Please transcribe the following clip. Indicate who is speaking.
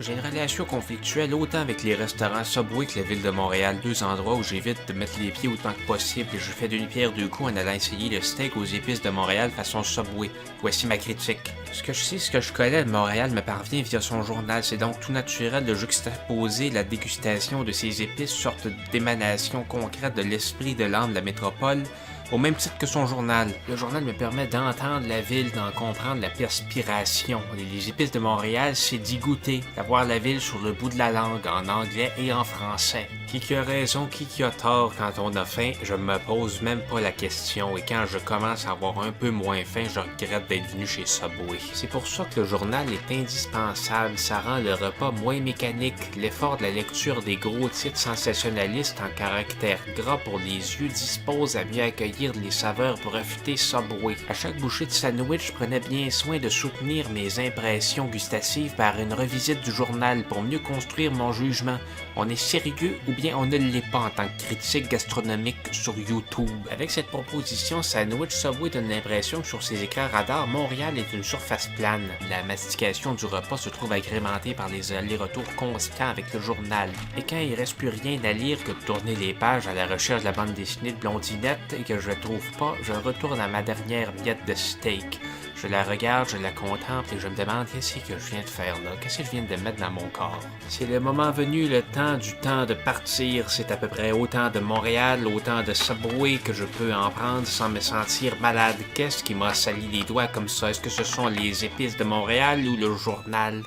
Speaker 1: J'ai une relation conflictuelle autant avec les restaurants Subway que la ville de Montréal, deux endroits où j'évite de mettre les pieds autant que possible et je fais d'une pierre deux coups en allant essayer le steak aux épices de Montréal façon Subway. Voici ma critique. Ce que je sais, ce que je connais de Montréal me parvient via son journal, c'est donc tout naturel de juxtaposer la dégustation de ces épices, sorte d'émanation concrète de l'esprit de l'âme de la métropole, au même titre que son journal. Le journal me permet d'entendre la ville, d'en comprendre la perspiration. Les épices de Montréal, c'est d'y goûter, d'avoir la ville sur le bout de la langue, en anglais et en français. Qui a raison, qui a tort quand on a faim, je me pose même pas la question, et quand je commence à avoir un peu moins faim, je regrette d'être venu chez Subway. C'est pour ça que le journal est indispensable, ça rend le repas moins mécanique, l'effort de la lecture des gros titres sensationnalistes en caractère gras pour les yeux dispose à mieux accueillir les saveurs pour affûter Subway. À chaque bouchée de sandwich, je prenais bien soin de soutenir mes impressions gustatives par une revisite du journal pour mieux construire mon jugement. On est sérieux ou bien on ne l'est pas en tant que critique gastronomique sur YouTube. Avec cette proposition, Sandwich Subway donne l'impression que sur ses écrans radars, Montréal est une surface plane. La mastication du repas se trouve agrémentée par les allers-retours constants avec le journal. Et quand il reste plus rien à lire que de tourner les pages à la recherche de la bande dessinée de Blondinette et que je trouve pas, je retourne à ma dernière miette de steak. Je la regarde, je la contemple et je me demande qu'est-ce que je viens de faire là, qu'est-ce que je viens de mettre dans mon corps. C'est le moment venu, le temps du temps de partir, c'est à peu près autant de Montréal, autant de Subway que je peux en prendre sans me sentir malade. Qu'est-ce qui m'a sali les doigts comme ça? Est-ce que ce sont les épices de Montréal ou le journal?